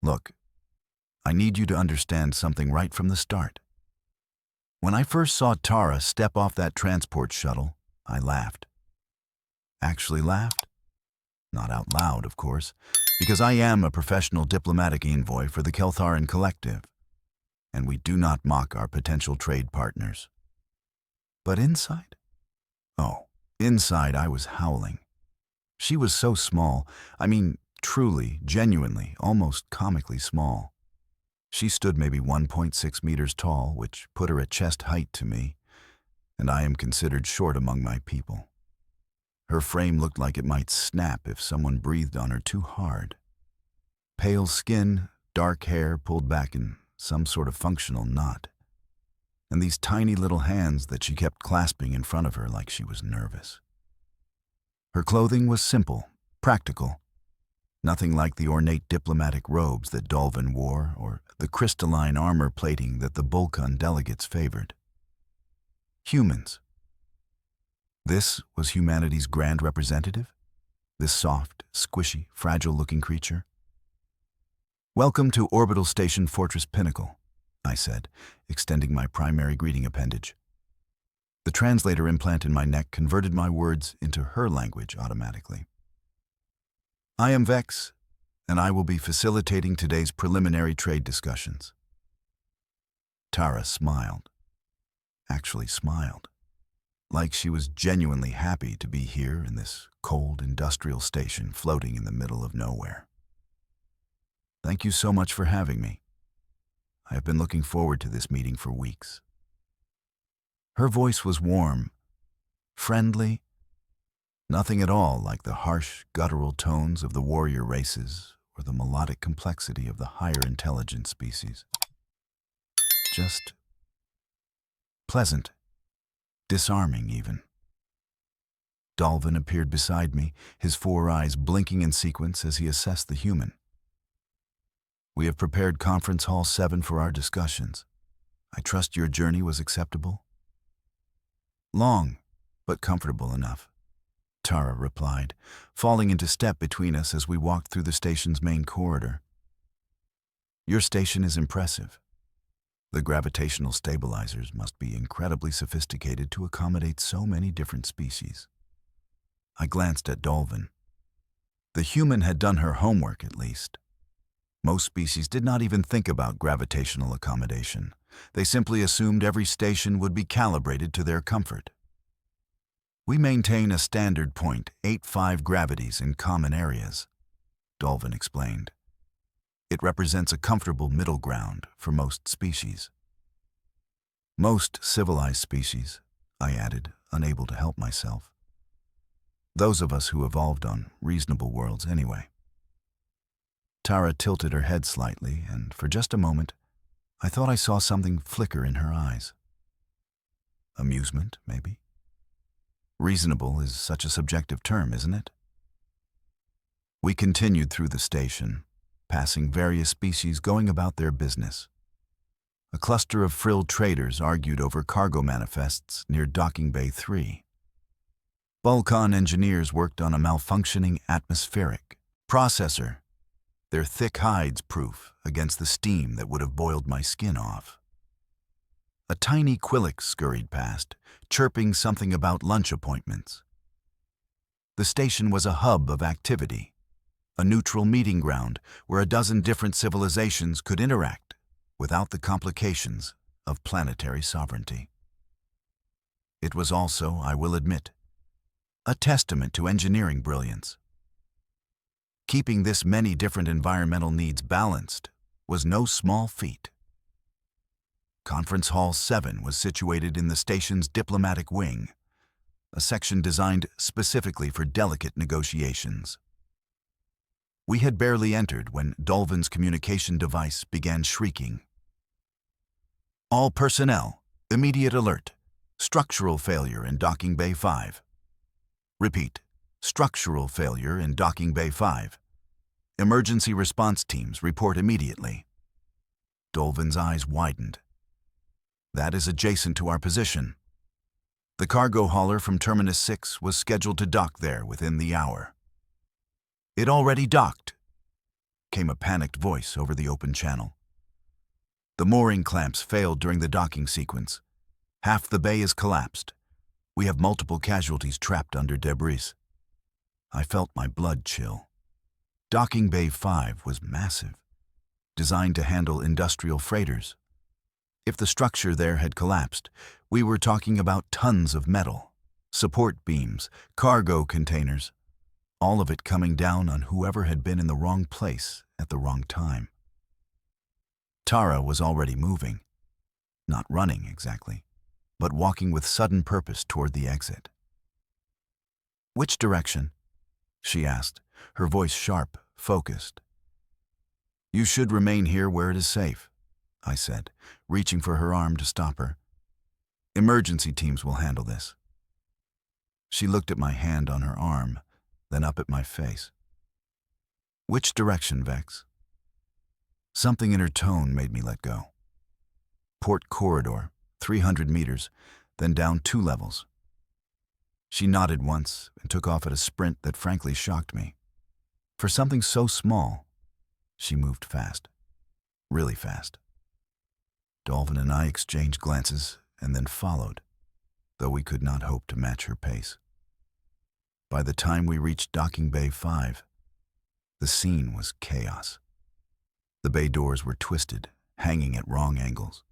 Look, I need you to understand something right from the start. When I first saw Tara step off that transport shuttle, I laughed. Actually laughed? Not out loud, of course, because I am a professional diplomatic envoy for the Keltharan Collective, and we do not mock our potential trade partners. But inside? Oh, inside I was howling. She was so small, I mean, truly, genuinely, almost comically small. She stood maybe 1.6 meters tall, which put her at chest height to me, and I am considered short among my people. Her frame looked like it might snap if someone breathed on her too hard. Pale skin, dark hair pulled back in some sort of functional knot, and these tiny little hands that she kept clasping in front of her like she was nervous. Her clothing was simple, practical, nothing like the ornate diplomatic robes that Dolvin wore or the crystalline armor plating that the Bulkan delegates favored. Humans. This was humanity's grand representative? This soft, squishy, fragile-looking creature? "Welcome to Orbital Station Fortress Pinnacle," I said, extending my primary greeting appendage. The translator implant in my neck converted my words into her language automatically. "I am Vex, and I will be facilitating today's preliminary trade discussions." Tara smiled. Actually smiled. Like she was genuinely happy to be here in this cold industrial station floating in the middle of nowhere. "Thank you so much for having me. I have been looking forward to this meeting for weeks." Her voice was warm, friendly, nothing at all like the harsh, guttural tones of the warrior races or the melodic complexity of the higher intelligence species. Just pleasant, disarming even. Dolvin appeared beside me, his 4 eyes blinking in sequence as he assessed the human. "We have prepared Conference Hall 7 for our discussions. I trust your journey was acceptable?" "Long, but comfortable enough," Tara replied, falling into step between us as we walked through the station's main corridor. "Your station is impressive. The gravitational stabilizers must be incredibly sophisticated to accommodate so many different species." I glanced at Dolvin. The human had done her homework, at least. Most species did not even think about gravitational accommodation. They simply assumed every station would be calibrated to their comfort. "We maintain a standard 0.85 gravities in common areas," Dolvin explained. "It represents a comfortable middle ground for most species." "Most civilized species," I added, unable to help myself. "Those of us who evolved on reasonable worlds anyway." Tara tilted her head slightly, and for just a moment, I thought I saw something flicker in her eyes. Amusement, maybe? Reasonable is such a subjective term, isn't it? We continued through the station, passing various species going about their business. A cluster of frilled traders argued over cargo manifests near Docking Bay 3. Bulkan engineers worked on a malfunctioning atmospheric processor, their thick hides proof against the steam that would have boiled my skin off. A tiny Quilix scurried past, chirping something about lunch appointments. The station was a hub of activity, a neutral meeting ground where a dozen different civilizations could interact without the complications of planetary sovereignty. It was also, I will admit, a testament to engineering brilliance. Keeping this many different environmental needs balanced was no small feat. Conference Hall 7 was situated in the station's diplomatic wing, a section designed specifically for delicate negotiations. We had barely entered when Dolvin's communication device began shrieking. "All personnel, immediate alert. Structural failure in Docking Bay 5. Repeat, structural failure in Docking Bay 5. Emergency response teams report immediately." Dolvin's eyes widened. "That is adjacent to our position. The cargo hauler from Terminus 6 was scheduled to dock there within the hour." "It already docked." came a panicked voice over the open channel. The mooring clamps failed during the docking sequence. Half the bay is collapsed. We have multiple casualties trapped under debris. I felt my blood chill. Docking Bay 5 was massive, designed to handle industrial freighters. If the structure there had collapsed, we were talking about tons of metal, support beams, cargo containers, all of it coming down on whoever had been in the wrong place at the wrong time. Tara was already moving, not running exactly, but walking with sudden purpose toward the exit. "Which direction?" she asked, her voice sharp, focused. "You should remain here where it is safe," I said, reaching for her arm to stop her. "Emergency teams will handle this." She looked at my hand on her arm, then up at my face. "Which direction, Vex?" Something in her tone made me let go. "Port corridor, 300 meters, then down 2 levels. She nodded once and took off at a sprint that frankly shocked me. For something so small, she moved fast. Really fast. Dolphin and I exchanged glances and then followed, though we could not hope to match her pace. By the time we reached Docking Bay 5, the scene was chaos. The bay doors were twisted, hanging at wrong angles.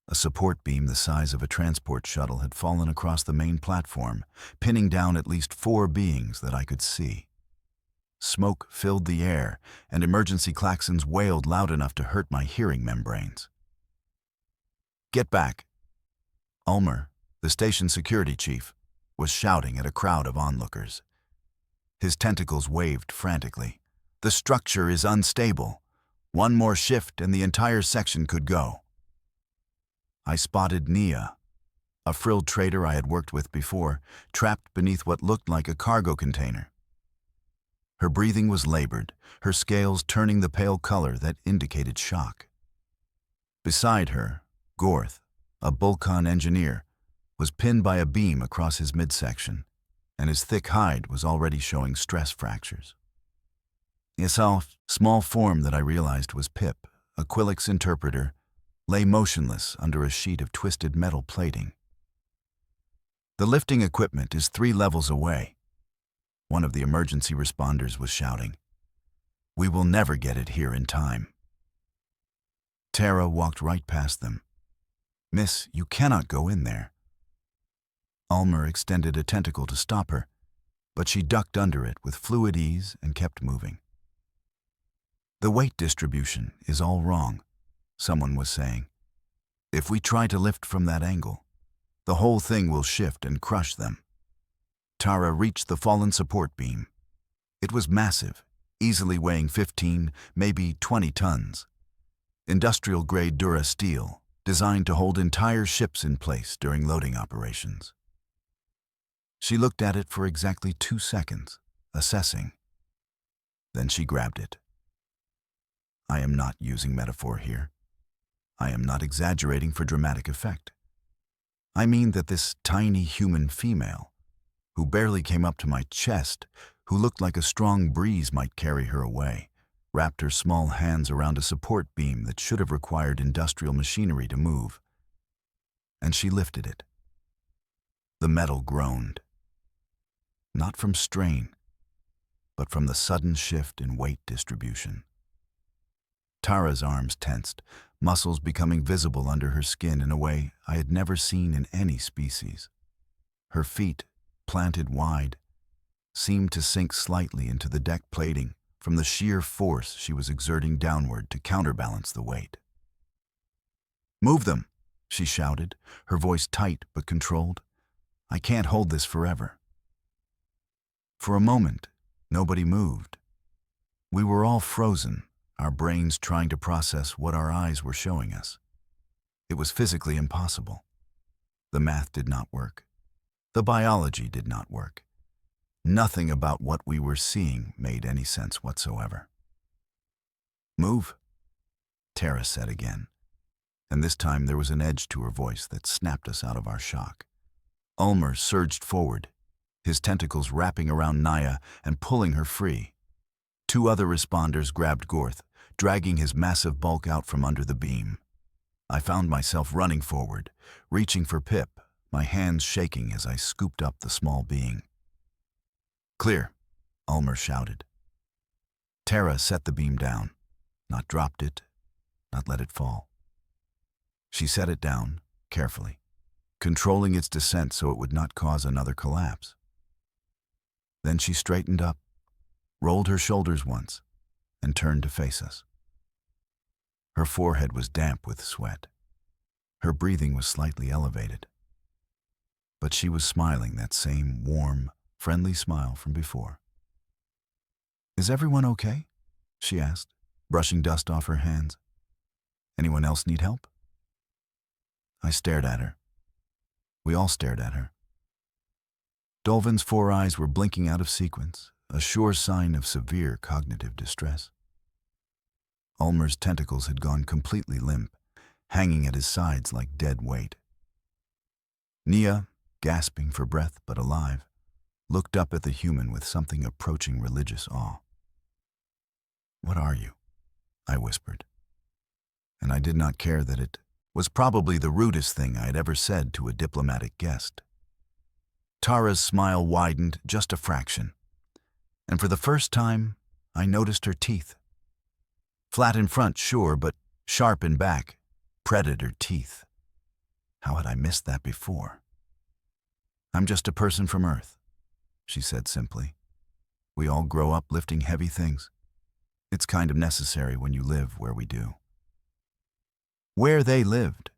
A support beam the size of a transport shuttle had fallen across the main platform, pinning down at least 4 beings that I could see. Smoke filled the air, and emergency klaxons wailed loud enough to hurt my hearing membranes. "Get back!" Ulmer, the station security chief, was shouting at a crowd of onlookers. His tentacles waved frantically. "The structure is unstable. One more shift and the entire section could go." I spotted Nia, a frilled trader I had worked with before, trapped beneath what looked like a cargo container. Her breathing was labored, her scales turning the pale color that indicated shock. Beside her, Gorth, a Bulkon engineer, was pinned by a beam across his midsection, and his thick hide was already showing stress fractures. The small form that I realized was Pip, a Quillix interpreter, lay motionless under a sheet of twisted metal plating. "The lifting equipment is 3 levels away," one of the emergency responders was shouting. "We will never get it here in time." Tara walked right past them. "Miss, you cannot go in there." Ulmer extended a tentacle to stop her, but she ducked under it with fluid ease and kept moving. "The weight distribution is all wrong," someone was saying. "If we try to lift from that angle, the whole thing will shift and crush them." Tara reached the fallen support beam. It was massive, easily weighing 15, maybe 20 tons. Industrial-grade Dura steel, designed to hold entire ships in place during loading operations. She looked at it for exactly 2 seconds, assessing. Then she grabbed it. I am not using metaphor here. I am not exaggerating for dramatic effect. I mean that this tiny human female, who barely came up to my chest, who looked like a strong breeze might carry her away, wrapped her small hands around a support beam that should have required industrial machinery to move. And she lifted it. The metal groaned. Not from strain, but from the sudden shift in weight distribution. Tara's arms tensed, muscles becoming visible under her skin in a way I had never seen in any species. Her feet, planted wide, seemed to sink slightly into the deck plating from the sheer force she was exerting downward to counterbalance the weight. "Move them," she shouted, her voice tight but controlled. "I can't hold this forever." For a moment, nobody moved. We were all frozen, our brains trying to process what our eyes were showing us. It was physically impossible. The math did not work. The biology did not work. Nothing about what we were seeing made any sense whatsoever. "Move," Tara said again, and this time there was an edge to her voice that snapped us out of our shock. Ulmer surged forward, his tentacles wrapping around Naya and pulling her free. 2 other responders grabbed Gorth, dragging his massive bulk out from under the beam. I found myself running forward, reaching for Pip, my hands shaking as I scooped up the small being. "Clear," Ulmer shouted. Tara set the beam down, not dropped it, not let it fall. She set it down, carefully, controlling its descent so it would not cause another collapse. Then she straightened up, rolled her shoulders once, and turned to face us. Her forehead was damp with sweat. Her breathing was slightly elevated. But she was smiling that same warm, friendly smile from before. "Is everyone okay?" she asked, brushing dust off her hands. "Anyone else need help?" I stared at her. We all stared at her. Dolvin's 4 eyes were blinking out of sequence, a sure sign of severe cognitive distress. Ulmer's tentacles had gone completely limp, hanging at his sides like dead weight. Nia, gasping for breath but alive, looked up at the human with something approaching religious awe. "What are you?" I whispered. And I did not care that it was probably the rudest thing I had ever said to a diplomatic guest. Tara's smile widened just a fraction, and for the first time, I noticed her teeth. Flat in front, sure, but sharp in back, predator teeth. How had I missed that before? "I'm just a person from Earth," she said simply. "We all grow up lifting heavy things. It's kind of necessary when you live where we do." Where they lived.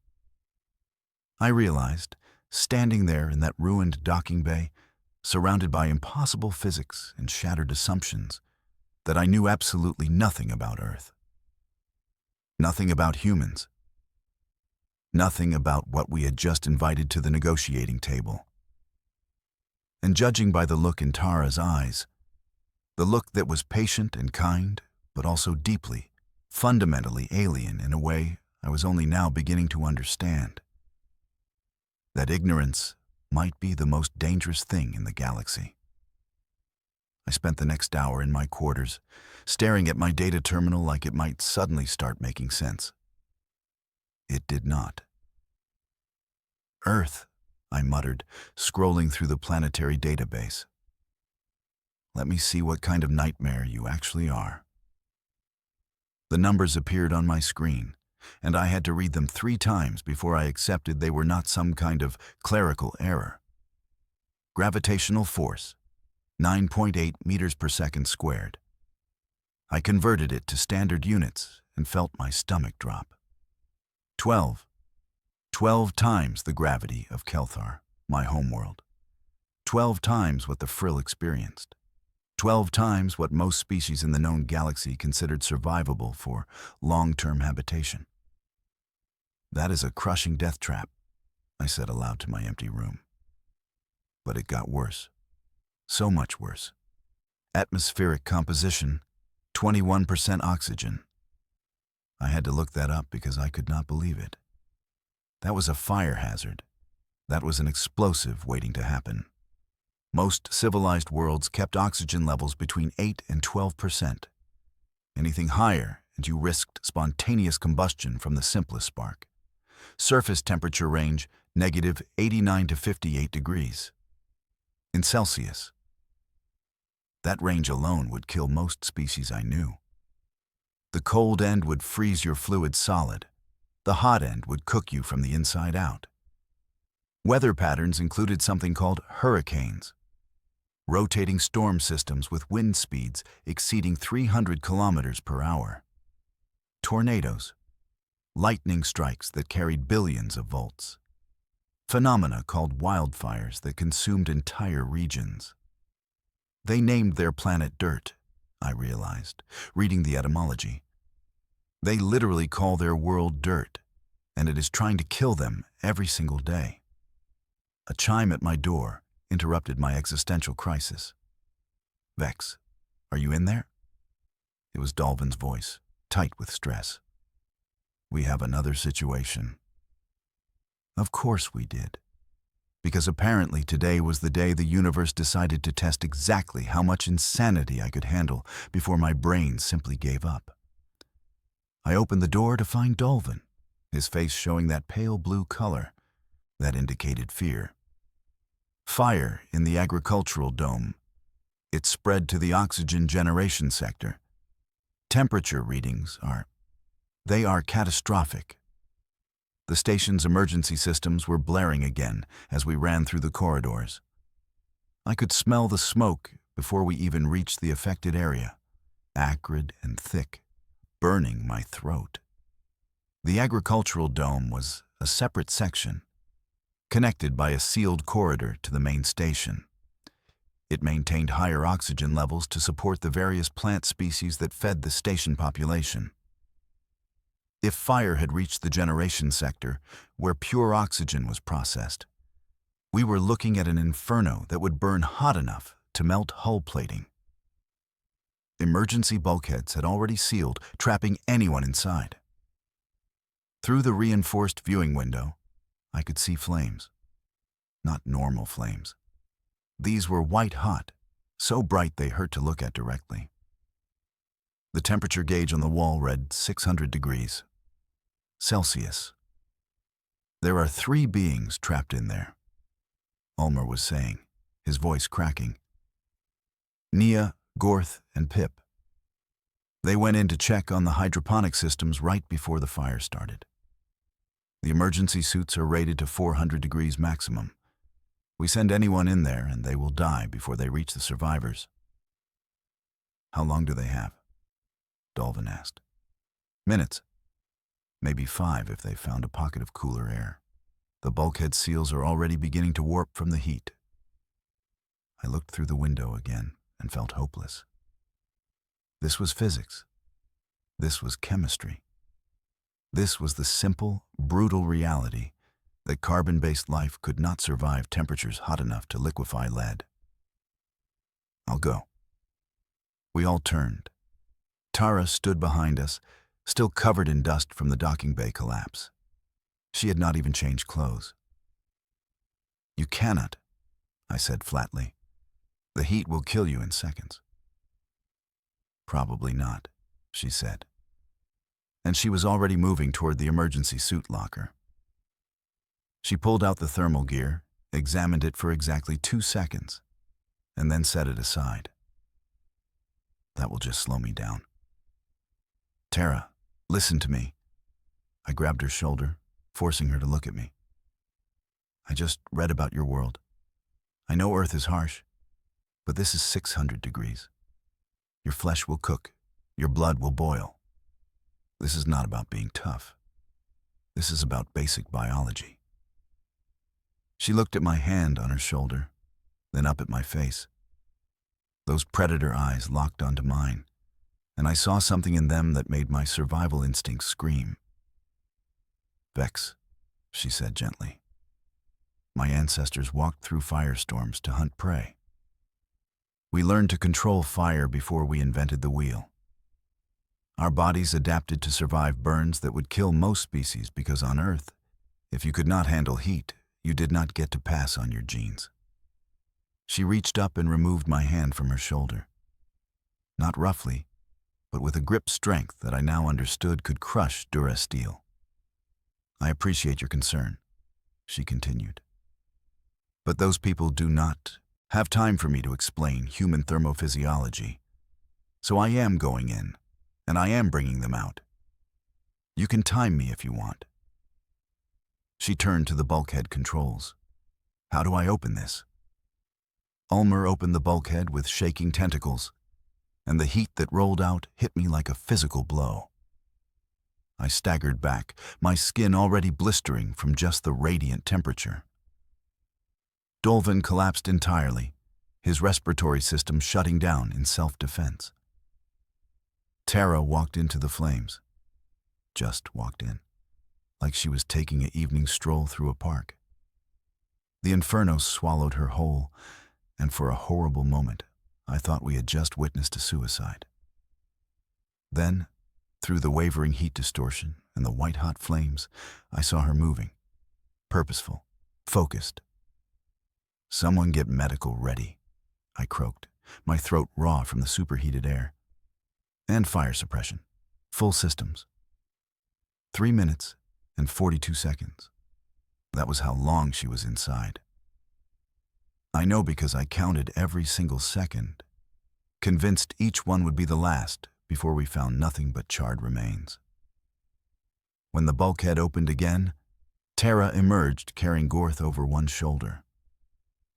I realized, standing there in that ruined docking bay, surrounded by impossible physics and shattered assumptions, that I knew absolutely nothing about Earth. Nothing about humans. Nothing about what we had just invited to the negotiating table. And judging by the look in Tara's eyes, the look that was patient and kind, but also deeply, fundamentally alien in a way I was only now beginning to understand, that ignorance might be the most dangerous thing in the galaxy. I spent the next hour in my quarters, staring at my data terminal like it might suddenly start making sense. It did not. "Earth," I muttered, scrolling through the planetary database. "Let me see what kind of nightmare you actually are." The numbers appeared on my screen, and I had to read them 3 times before I accepted they were not some kind of clerical error. Gravitational force, 9.8 meters per second squared. I converted it to standard units and felt my stomach drop. 12 times the gravity of Kelthar, my homeworld. 12 times what the Frill experienced. 12 times what most species in the known galaxy considered survivable for long-term habitation. "That is a crushing death trap," I said aloud to my empty room. But it got worse. So much worse. Atmospheric composition, 21% oxygen. I had to look that up because I could not believe it. That was a fire hazard. That was an explosive waiting to happen. Most civilized worlds kept oxygen levels between 8 and 12%. Anything higher, and you risked spontaneous combustion from the simplest spark. Surface temperature range, -89 to 58 degrees. In Celsius. That range alone would kill most species I knew. The cold end would freeze your fluids solid. The hot end would cook you from the inside out. Weather patterns included something called hurricanes, rotating storm systems with wind speeds exceeding 300 kilometers per hour. Tornadoes, lightning strikes that carried billions of volts. Phenomena called wildfires that consumed entire regions. They named their planet Dirt, I realized, reading the etymology. They literally call their world dirt, and it is trying to kill them every single day. A chime at my door interrupted my existential crisis. "Vex, are you in there?" It was Dolvin's voice, tight with stress. "We have another situation." Of course we did. because apparently today was the day the universe decided to test exactly how much insanity I could handle before my brain simply gave up. I opened the door to find Dolvin, his face showing that pale blue color that indicated fear. Fire in the agricultural dome. It spread to the oxygen generation sector. Temperature readings they are catastrophic. The station's emergency systems were blaring again as we ran through the corridors. I could smell the smoke before we even reached the affected area, acrid and thick, burning my throat. The agricultural dome was a separate section, connected by a sealed corridor to the main station. It maintained higher oxygen levels to support the various plant species that fed the station population. If fire had reached the generation sector, where pure oxygen was processed, we were looking at an inferno that would burn hot enough to melt hull plating. Emergency bulkheads had already sealed, trapping anyone inside. Through the reinforced viewing window, I could see flames. Not normal flames. These were white-hot, so bright they hurt to look at directly. The temperature gauge on the wall read 600 degrees Celsius. There are 3 beings trapped in there, Ulmer was saying, his voice cracking. Nia, Gorth, and Pip. They went in to check on the hydroponic systems right before the fire started. The emergency suits are rated to 400 degrees maximum. We send anyone in there and they will die before they reach the survivors. How long do they have? Dolvin asked. Minutes. Maybe 5 if they found a pocket of cooler air. The bulkhead seals are already beginning to warp from the heat. I looked through the window again and felt hopeless. This was physics. This was chemistry. This was the simple, brutal reality that carbon-based life could not survive temperatures hot enough to liquefy lead. I'll go. We all turned. Tara stood behind us, still covered in dust from the docking bay collapse. She had not even changed clothes. You cannot, I said flatly. The heat will kill you in seconds. Probably not, she said. And she was already moving toward the emergency suit locker. She pulled out the thermal gear, examined it for exactly 2 seconds, and then set it aside. That will just slow me down. Tara, listen to me. I grabbed her shoulder, forcing her to look at me. I just read about your world. I know Earth is harsh, but this is 600 degrees. Your flesh will cook, your blood will boil. This is not about being tough. This is about basic biology. She looked at my hand on her shoulder, then up at my face. Those predator eyes locked onto mine, and I saw something in them that made my survival instincts scream. Vex, she said gently. My ancestors walked through firestorms to hunt prey. We learned to control fire before we invented the wheel. Our bodies adapted to survive burns that would kill most species because on Earth, if you could not handle heat, you did not get to pass on your genes. She reached up and removed my hand from her shoulder. Not roughly, but with a grip strength that I now understood could crush Durasteel. I appreciate your concern, she continued. But those people do not have time for me to explain human thermophysiology. So I am going in, and I am bringing them out. You can time me if you want. She turned to the bulkhead controls. How do I open this? Ulmer opened the bulkhead with shaking tentacles, and the heat that rolled out hit me like a physical blow. I staggered back, my skin already blistering from just the radiant temperature. Dolvin collapsed entirely, his respiratory system shutting down in self-defense. Tara walked into the flames. Just walked in, like she was taking an evening stroll through a park. The inferno swallowed her whole, and for a horrible moment, I thought we had just witnessed a suicide. Then, through the wavering heat distortion and the white-hot flames, I saw her moving, purposeful, focused. Someone get medical ready, I croaked, my throat raw from the superheated air. And fire suppression. Full systems. 3 minutes and 42 seconds. That was how long she was inside. I know because I counted every single second, convinced each one would be the last before we found nothing but charred remains. When the bulkhead opened again, Tara emerged carrying Gorth over one shoulder.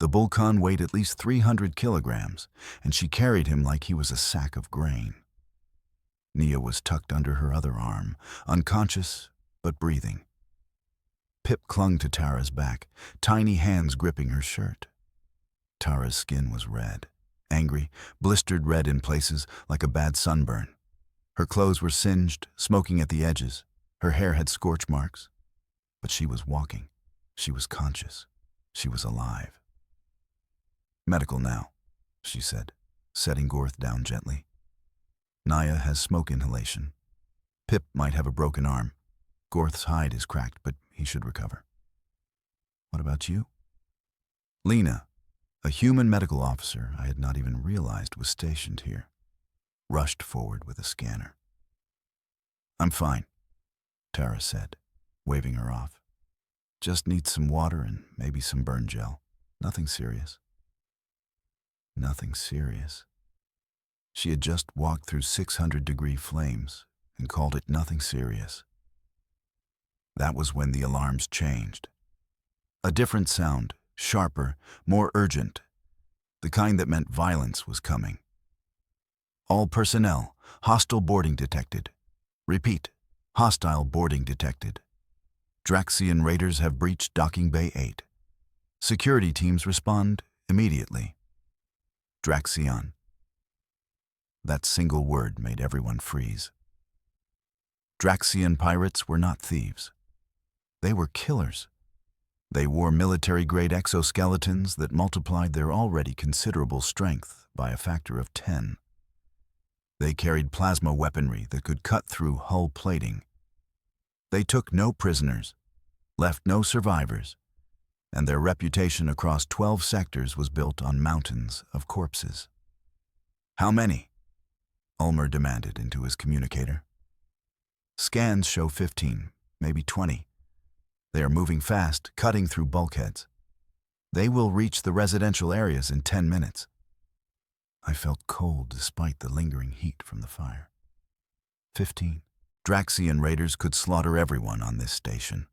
The Bulkan weighed at least 300 kilograms, and she carried him like he was a sack of grain. Nia was tucked under her other arm, unconscious but breathing. Pip clung to Tara's back, tiny hands gripping her shirt. Tara's skin was red, angry, blistered red in places like a bad sunburn. Her clothes were singed, smoking at the edges. Her hair had scorch marks. But she was walking. She was conscious. She was alive. Medical now, she said, setting Gorth down gently. Naya has smoke inhalation. Pip might have a broken arm. Gorth's hide is cracked, but he should recover. What about you? Lena, a human medical officer I had not even realized was stationed here, rushed forward with a scanner. I'm fine, Tara said, waving her off. Just need some water and maybe some burn gel. Nothing serious. Nothing serious. She had just walked through 600-degree flames and called it nothing serious. That was when the alarms changed. A different sound, sharper, more urgent, the kind that meant violence was coming. All personnel, hostile boarding detected. Repeat, hostile boarding detected. Draxian raiders have breached Docking Bay 8. Security teams respond immediately. Draxian. That single word made everyone freeze. Draxian pirates were not thieves. They were killers. They wore military-grade exoskeletons that multiplied their already considerable strength by a factor of 10. They carried plasma weaponry that could cut through hull plating. They took no prisoners, left no survivors, and their reputation across 12 sectors was built on mountains of corpses. How many? Ulmer demanded into his communicator. Scans show 15, maybe 20. They are moving fast, cutting through bulkheads. They will reach the residential areas in 10 minutes. I felt cold despite the lingering heat from the fire. 15. Draxian raiders could slaughter everyone on this station.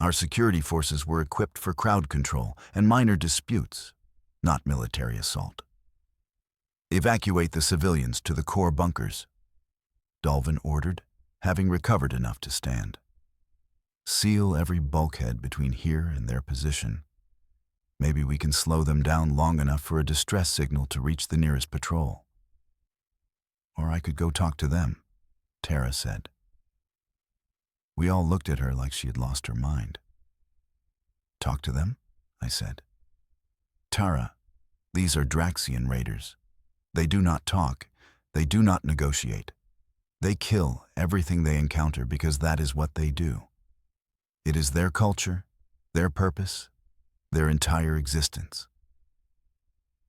Our security forces were equipped for crowd control and minor disputes, not military assault. Evacuate the civilians to the core bunkers, Dolvin ordered, having recovered enough to stand. Seal every bulkhead between here and their position. Maybe we can slow them down long enough for a distress signal to reach the nearest patrol. Or I could go talk to them, Tara said. We all looked at her like she had lost her mind. Talk to them? I said. Tara, these are Draxian raiders. They do not talk. They do not negotiate. They kill everything they encounter because that is what they do. It is their culture, their purpose, their entire existence.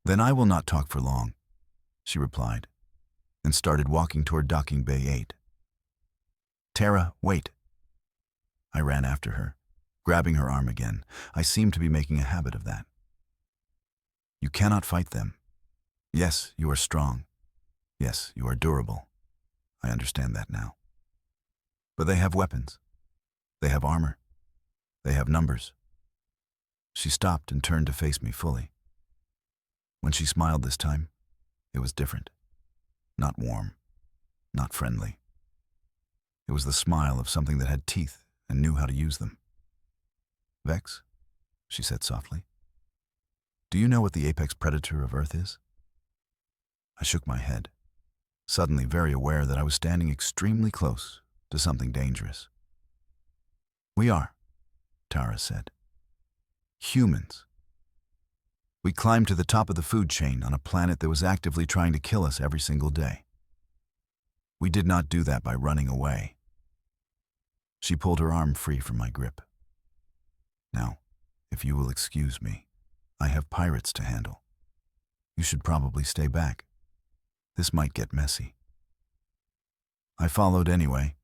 Then I will not talk for long, she replied, and started walking toward Docking Bay 8. Tara, wait. I ran after her, grabbing her arm again. I seemed to be making a habit of that. You cannot fight them. Yes, you are strong. Yes, you are durable. I understand that now. But they have weapons. They have armor. They have numbers. She stopped and turned to face me fully. When she smiled this time, it was different. Not warm. Not friendly. It was the smile of something that had teeth and knew how to use them. Vex, she said softly. Do you know what the apex predator of Earth is? I shook my head, suddenly very aware that I was standing extremely close to something dangerous. We are, Tara said. Humans. We climbed to the top of the food chain on a planet that was actively trying to kill us every single day. We did not do that by running away. She pulled her arm free from my grip. Now, if you will excuse me, I have pirates to handle. You should probably stay back. This might get messy. I followed anyway.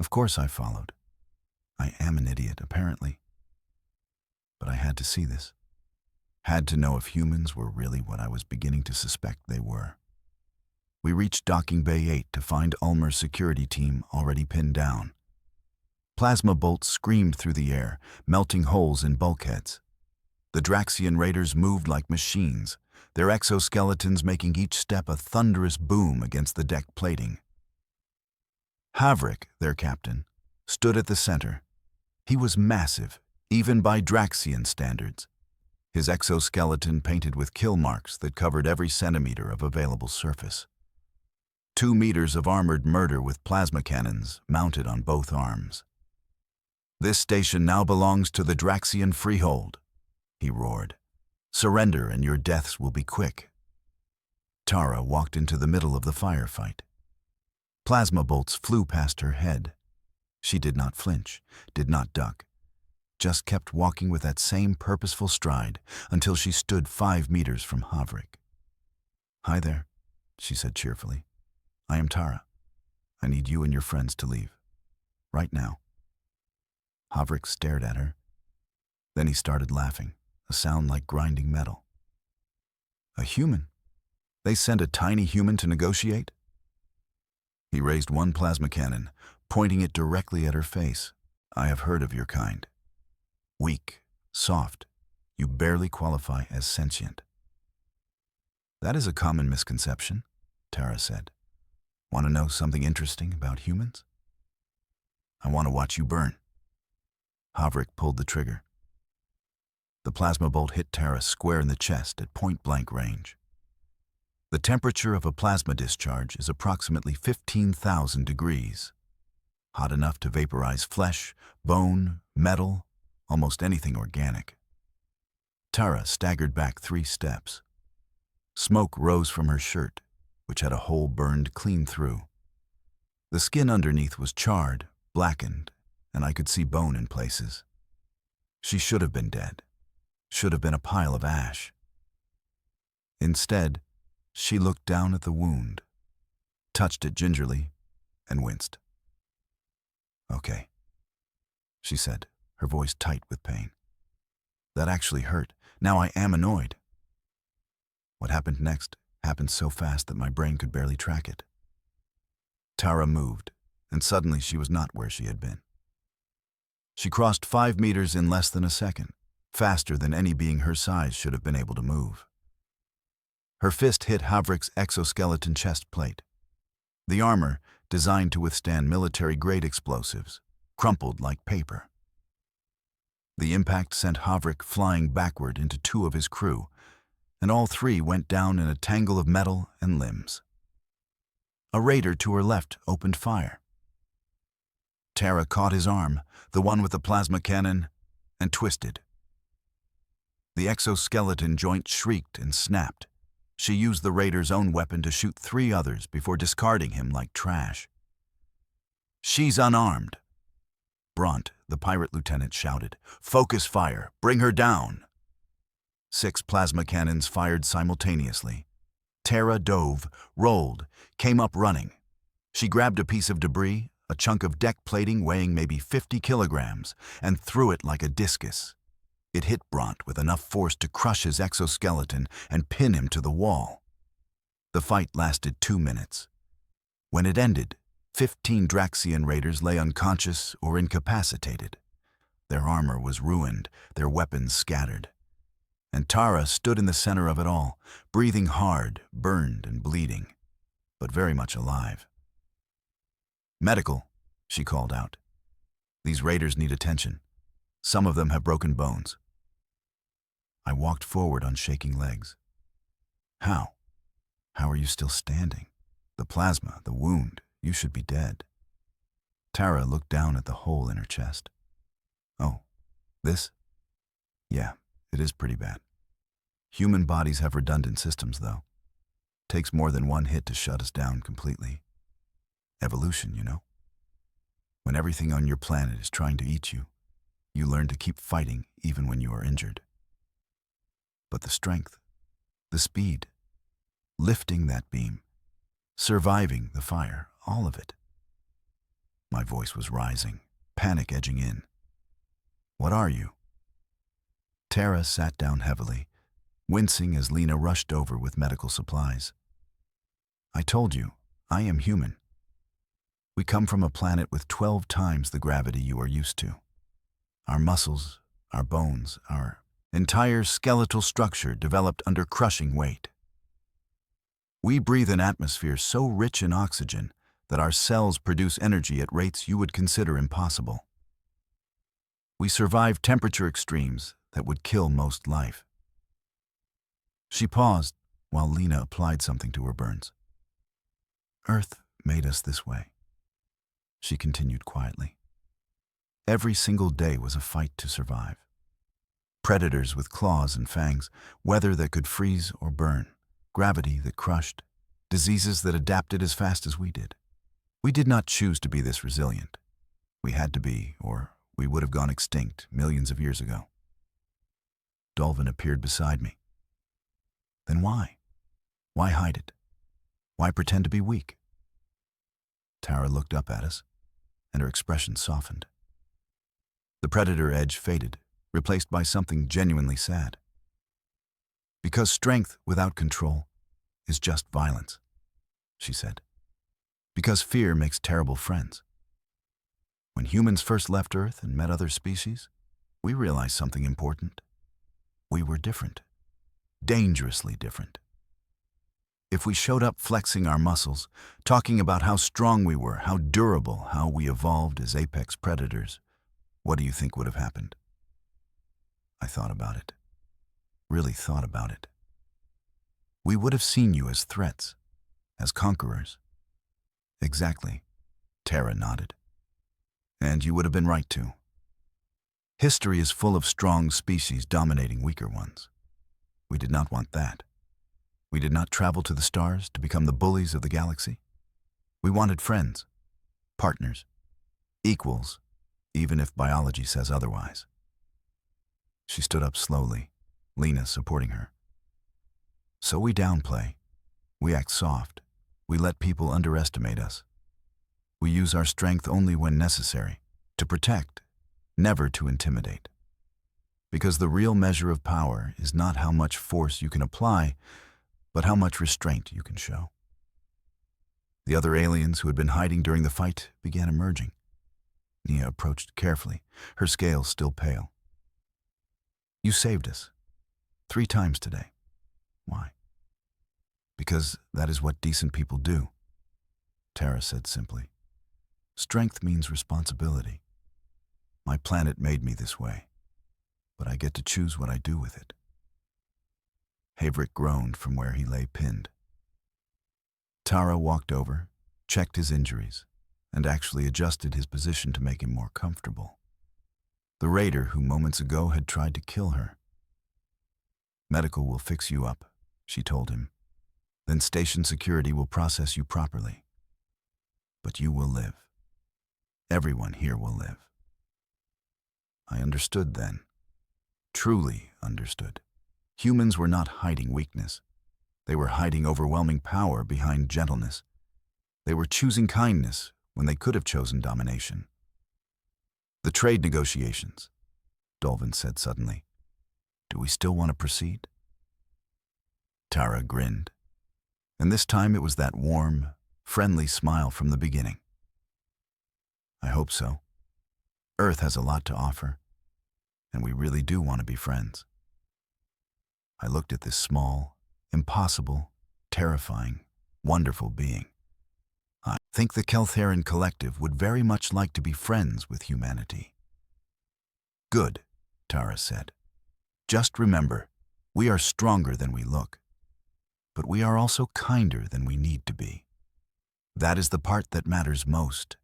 Of course I followed. I am an idiot, apparently. But I had to see this. Had to know if humans were really what I was beginning to suspect they were. We reached Docking Bay 8 to find Ulmer's security team already pinned down. Plasma bolts screamed through the air, melting holes in bulkheads. The Draxian raiders moved like machines, their exoskeletons making each step a thunderous boom against the deck plating. Havrik, their captain, stood at the center. He was massive, even by Draxian standards. His exoskeleton painted with kill marks that covered every centimeter of available surface. 2 meters of armored murder with plasma cannons mounted on both arms. "This station now belongs to the Draxian Freehold," he roared. "Surrender and your deaths will be quick." Tara walked into the middle of the firefight. Plasma bolts flew past her head. She did not flinch, did not duck, just kept walking with that same purposeful stride until she stood 5 meters from Havrik. "Hi there," she said cheerfully. "I am Tara. I need you and your friends to leave. Right now." Havrik stared at her. Then he started laughing, a sound like grinding metal. "A human? They sent a tiny human to negotiate?" He raised one plasma cannon, pointing it directly at her face. "I have heard of your kind. Weak, soft, you barely qualify as sentient." "That is a common misconception," Tara said. "Want to know something interesting about humans?" "I want to watch you burn." Havrik pulled the trigger. The plasma bolt hit Tara square in the chest at point-blank range. The temperature of a plasma discharge is approximately 15,000 degrees. Hot enough to vaporize flesh, bone, metal, almost anything organic. Tara staggered back 3 steps. Smoke rose from her shirt, which had a hole burned clean through. The skin underneath was charred, blackened, and I could see bone in places. She should have been dead. Should have been a pile of ash. Instead, she looked down at the wound, touched it gingerly, and winced. "Okay," she said, her voice tight with pain. "That actually hurt. Now I am annoyed." What happened next happened so fast that my brain could barely track it. Tara moved, and suddenly she was not where she had been. She crossed 5 meters in less than a second, faster than any being her size should have been able to move. Her fist hit Havrik's exoskeleton chest plate. The armor, designed to withstand military-grade explosives, crumpled like paper. The impact sent Havrik flying backward into 2 of his crew, and all 3 went down in a tangle of metal and limbs. A raider to her left opened fire. Tara caught his arm, the one with the plasma cannon, and twisted. The exoskeleton joint shrieked and snapped. She used the raider's own weapon to shoot 3 others before discarding him like trash. "She's unarmed." Bront, the pirate lieutenant, shouted, "Focus fire! Bring her down!" 6 plasma cannons fired simultaneously. Tara dove, rolled, came up running. She grabbed a piece of debris, a chunk of deck plating weighing maybe 50 kilograms, and threw it like a discus. It hit Bront with enough force to crush his exoskeleton and pin him to the wall. The fight lasted 2 minutes. When it ended, 15 Draxian raiders lay unconscious or incapacitated. Their armor was ruined, their weapons scattered. And Tara stood in the center of it all, breathing hard, burned and bleeding, but very much alive. "Medical," she called out. "These raiders need attention. Some of them have broken bones." I walked forward on shaking legs. "How? How are you still standing? The plasma, the wound, you should be dead." Tara looked down at the hole in her chest. "Oh, this? Yeah, it is pretty bad. Human bodies have redundant systems, though. Takes more than one hit to shut us down completely. Evolution, you know. When everything on your planet is trying to eat you, you learn to keep fighting even when you are injured." But the strength, the speed, lifting that beam, surviving the fire, all of it. My voice was rising, panic edging in. What are you? Tara sat down heavily, wincing as Lena rushed over with medical supplies. I told you, I am human. We come from a planet with 12 times the gravity you are used to. Our muscles, our bones, our entire skeletal structure developed under crushing weight. We breathe an atmosphere so rich in oxygen that our cells produce energy at rates you would consider impossible. We survive temperature extremes that would kill most life. She paused while Lena applied something to her burns. Earth made us this way, she continued quietly. Every single day was a fight to survive. Predators with claws and fangs, weather that could freeze or burn, gravity that crushed, diseases that adapted as fast as we did. We did not choose to be this resilient. We had to be, or we would have gone extinct millions of years ago. Dolvin appeared beside me. Then why? Why hide it? Why pretend to be weak? Tara looked up at us, and her expression softened. The predator edge faded, replaced by something genuinely sad. Because strength without control is just violence, she said. Because fear makes terrible friends. When humans first left Earth and met other species, we realized something important. We were different, dangerously different. If we showed up flexing our muscles, talking about how strong we were, how durable, how we evolved as apex predators, what do you think would have happened? I thought about it. Really thought about it. We would have seen you as threats, as conquerors. Exactly, Tara nodded. And you would have been right too. History is full of strong species dominating weaker ones. We did not want that. We did not travel to the stars to become the bullies of the galaxy. We wanted friends, partners, equals, even if biology says otherwise. She stood up slowly, Lena supporting her. So we downplay. We act soft. We let people underestimate us. We use our strength only when necessary, to protect, never to intimidate. Because the real measure of power is not how much force you can apply, but how much restraint you can show. The other aliens who had been hiding during the fight began emerging. Nia approached carefully, her scales still pale. You saved us 3 times today. Why? Because that is what decent people do, Tara said simply. Strength means responsibility. My planet made me this way, but I get to choose what I do with it. Haverick groaned from where he lay pinned. Tara walked over, checked his injuries, and actually adjusted his position to make him more comfortable. The raider who moments ago had tried to kill her. Medical will fix you up, she told him. Then station security will process you properly. But you will live. Everyone here will live. I understood then. Truly understood. Humans were not hiding weakness. They were hiding overwhelming power behind gentleness. They were choosing kindness when they could have chosen domination. The trade negotiations, Dolvin said suddenly. Do we still want to proceed? Tara grinned. And this time it was that warm, friendly smile from the beginning. I hope so. Earth has a lot to offer, and we really do want to be friends. I looked at this small, impossible, terrifying, wonderful being. I think the Keltheran Collective would very much like to be friends with humanity. Good, Tara said. Just remember, we are stronger than we look, but we are also kinder than we need to be. That is the part that matters most.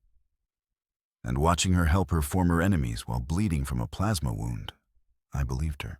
And watching her help her former enemies while bleeding from a plasma wound, I believed her.